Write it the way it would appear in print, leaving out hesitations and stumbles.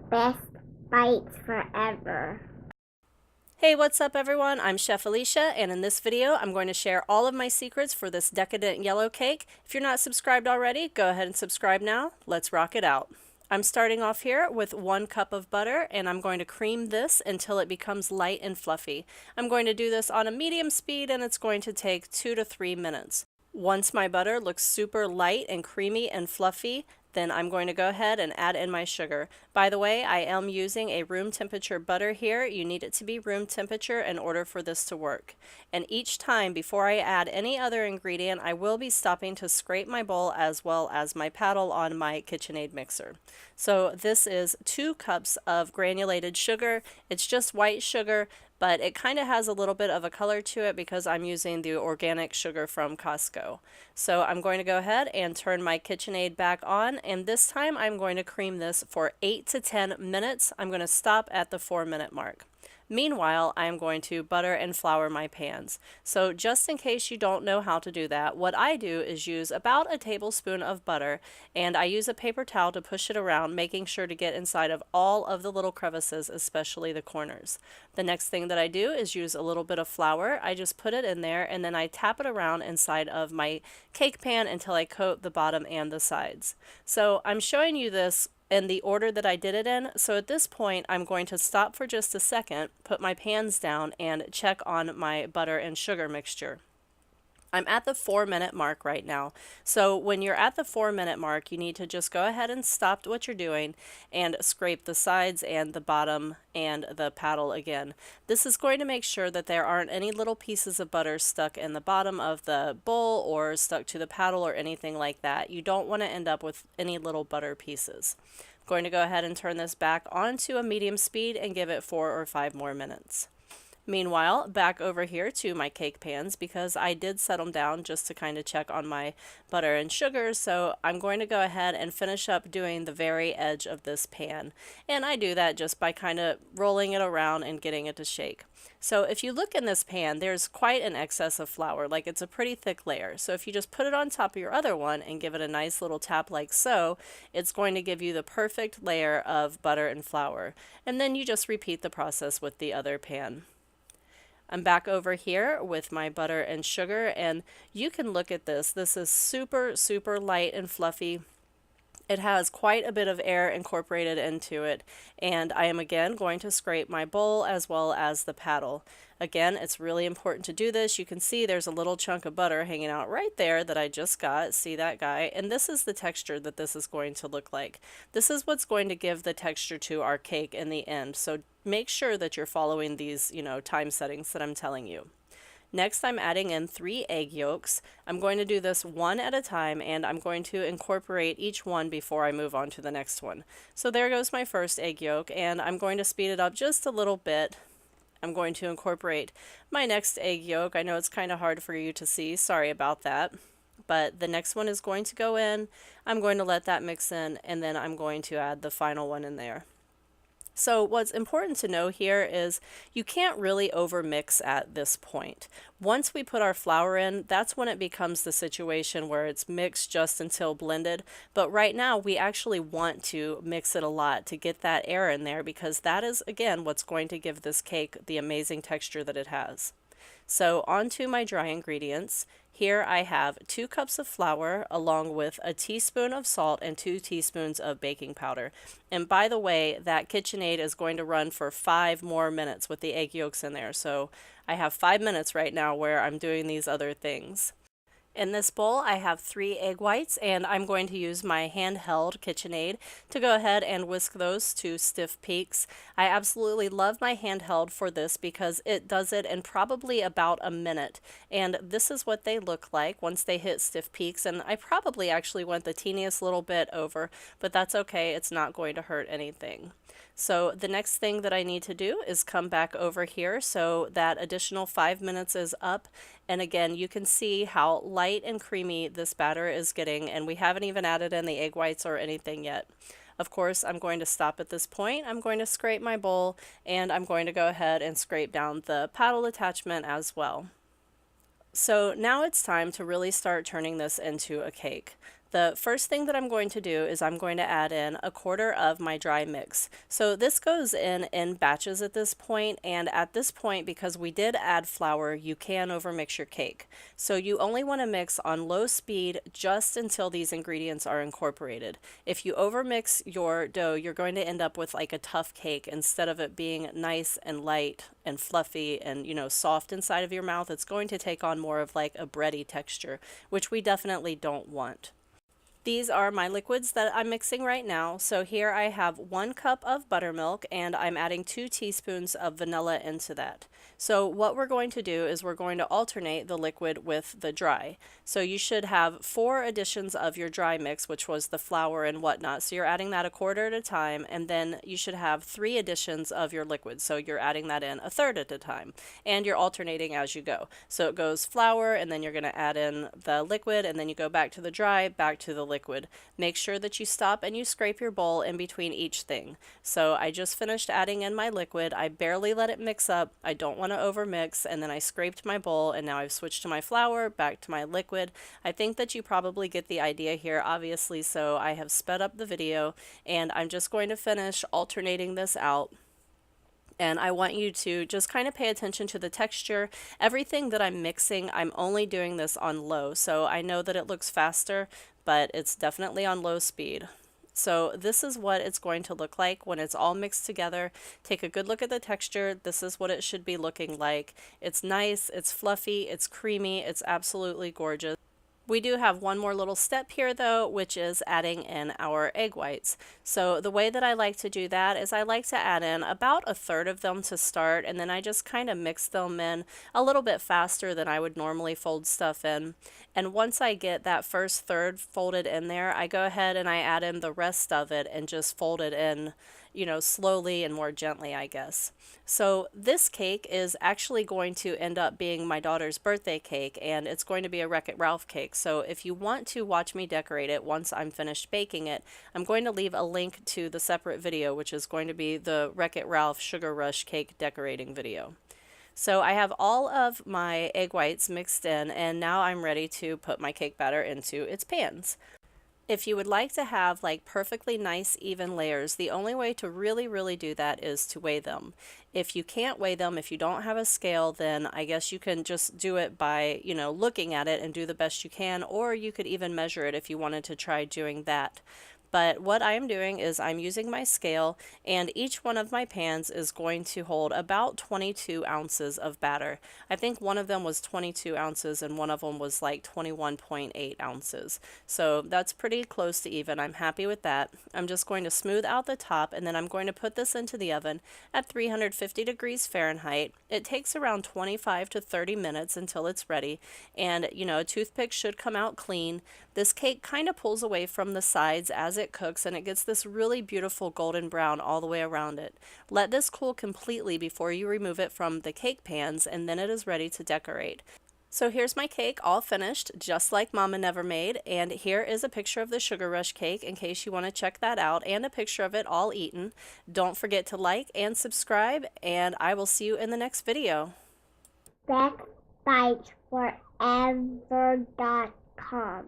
Best bites forever. Hey, what's up everyone? I'm Chef Alicia, and in this video I'm going to share all of my secrets for this decadent yellow cake. If you're not subscribed already, go ahead and subscribe now. Let's rock it out. I'm starting off here with 1 cup of butter, and I'm going to cream this until it becomes light and fluffy. I'm going to do this on a medium speed, and it's going to take 2 to 3 minutes. Once my butter looks super light and creamy and fluffy, then I'm going to go ahead and add in my sugar. By the way, I am using a room temperature butter here. You need it to be room temperature in order for this to work. And each time before I add any other ingredient, I will be stopping to scrape my bowl as well as my paddle on my KitchenAid mixer. So this is 2 cups of granulated sugar. It's just white sugar, but it kind of has a little bit of a color to it because I'm using the organic sugar from Costco. So I'm going to go ahead and turn my KitchenAid back on, and this time I'm going to cream this for 8 to 10 minutes. I'm going to stop at the 4-minute mark. Meanwhile, I am going to butter and flour my pans. So just in case you don't know how to do that, what I do is use about a tablespoon of butter, and I use a paper towel to push it around, making sure to get inside of all of the little crevices, especially the corners. The next thing that I do is use a little bit of flour. I just put it in there, and then I tap it around inside of my cake pan until I coat the bottom and the sides. So I'm showing you this in the order that I did it in. So at this point, I'm going to stop for just a second, put my pans down, and check on my butter and sugar mixture. I'm at the 4-minute mark right now. So when you're at the 4-minute mark, you need to just go ahead and stop what you're doing and scrape the sides and the bottom and the paddle again. This is going to make sure that there aren't any little pieces of butter stuck in the bottom of the bowl or stuck to the paddle or anything like that. You don't want to end up with any little butter pieces. I'm going to go ahead and turn this back onto a medium speed and give it 4 or 5 more minutes. Meanwhile, back over here to my cake pans, because I did set them down just to kind of check on my butter and sugar, so I'm going to go ahead and finish up doing the very edge of this pan. And I do that just by kind of rolling it around and getting it to shake. So if you look in this pan, there's quite an excess of flour, like it's a pretty thick layer. So if you just put it on top of your other one and give it a nice little tap like so, it's going to give you the perfect layer of butter and flour. And then you just repeat the process with the other pan. I'm back over here with my butter and sugar, and you can look at this. This is super, super light and fluffy. It has quite a bit of air incorporated into it, and I am again going to scrape my bowl as well as the paddle. Again, it's really important to do this. You can see there's a little chunk of butter hanging out right there that I just got. See that guy? And this is the texture that this is going to look like. This is what's going to give the texture to our cake in the end. So make sure that you're following these, time settings that I'm telling you. Next, I'm adding in 3 egg yolks. I'm going to do this one at a time, and I'm going to incorporate each one before I move on to the next one. So there goes my first egg yolk, and I'm going to speed it up just a little bit. I'm going to incorporate my next egg yolk. I know it's kind of hard for you to see. Sorry about that. But the next one is going to go in. I'm going to let that mix in, and then I'm going to add the final one in there. So what's important to know here is you can't really overmix at this point. Once we put our flour in, that's when it becomes the situation where it's mixed just until blended. But right now we actually want to mix it a lot to get that air in there, because that is, again, what's going to give this cake the amazing texture that it has. So on to my dry ingredients. Here I have 2 cups of flour along with a teaspoon of salt and 2 teaspoons of baking powder. And by the way, that KitchenAid is going to run for 5 more minutes with the egg yolks in there. So I have 5 minutes right now where I'm doing these other things. In this bowl, I have 3 egg whites, and I'm going to use my handheld KitchenAid to go ahead and whisk those to stiff peaks. I absolutely love my handheld for this because it does it in probably about a minute. And this is what they look like once they hit stiff peaks. And I probably actually went the teeniest little bit over, but that's okay. It's not going to hurt anything. So the next thing that I need to do is come back over here, so that additional 5 minutes is up. And again, you can see how light and creamy this batter is getting, and we haven't even added in the egg whites or anything yet. Of course, I'm going to stop at this point. I'm going to scrape my bowl, and I'm going to go ahead and scrape down the paddle attachment as well. So now it's time to really start turning this into a cake. The first thing that I'm going to do is I'm going to add in 1/4 of my dry mix. So this goes in batches at this point, and at this point, because we did add flour, you can overmix your cake. So you only want to mix on low speed just until these ingredients are incorporated. If you overmix your dough, you're going to end up with like a tough cake instead of it being nice and light and fluffy and, you know, soft inside of your mouth. It's going to take on more of like a bready texture, which we definitely don't want. These are my liquids that I'm mixing right now. So here I have 1 cup of buttermilk and I'm adding 2 teaspoons of vanilla into that. So what we're going to do is we're going to alternate the liquid with the dry. So you should have 4 additions of your dry mix, which was the flour and whatnot. So you're adding that 1/4 at a time, and then you should have 3 additions of your liquid. So you're adding that in 1/3 at a time, and you're alternating as you go. So it goes flour, and then you're going to add in the liquid, and then you go back to the dry, back to the liquid. Make sure that you stop and you scrape your bowl in between each thing. So I just finished adding in my liquid. I barely let it mix up. I don't want to overmix, and then I scraped my bowl, and now I've switched to my flour, back to my liquid. I think that you probably get the idea here, obviously, so I have sped up the video, and I'm just going to finish alternating this out. And I want you to just kind of pay attention to the texture. Everything that I'm mixing, I'm only doing this on low. So I know that it looks faster, but it's definitely on low speed. So this is what it's going to look like when it's all mixed together. Take a good look at the texture. This is what it should be looking like. It's nice, it's fluffy, it's creamy, it's absolutely gorgeous. We do have one more little step here though, which is adding in our egg whites. So the way that I like to do that is I like to add in about 1/3 of them to start, and then I just kind of mix them in a little bit faster than I would normally fold stuff in. And once I get that first third folded in there, I go ahead and I add in the rest of it and just fold it in, you know, slowly and more gently, I guess. So this cake is actually going to end up being my daughter's birthday cake, and it's going to be a Wreck-It Ralph cake. So if you want to watch me decorate it once I'm finished baking it, I'm going to leave a link to the separate video, which is going to be the Wreck-It Ralph Sugar Rush cake decorating video. So I have all of my egg whites mixed in, and now I'm ready to put my cake batter into its pans. If you would like to have like perfectly nice even layers, the only way to really do that is to weigh them. If you can't weigh them, if you don't have a scale, then I guess you can just do it by, you know, looking at it and do the best you can, or you could even measure it if you wanted to try doing that. But what I am doing is I'm using my scale, and each one of my pans is going to hold about 22 ounces of batter. I think one of them was 22 ounces and one of them was like 21.8 ounces. So that's pretty close to even. I'm happy with that. I'm just going to smooth out the top, and then I'm going to put this into the oven at 350 degrees Fahrenheit. It takes around 25 to 30 minutes until it's ready, and you know, a toothpick should come out clean. This cake kind of pulls away from the sides as it cooks, and it gets this really beautiful golden brown all the way around it. Let this cool completely before you remove it from the cake pans, and then it is ready to decorate. So here's my cake all finished, just like Mama Never Made, and here is a picture of the Sugar Rush cake in case you want to check that out, and a picture of it all eaten. Don't forget to like and subscribe, and I will see you in the next video. bestbitesforever.com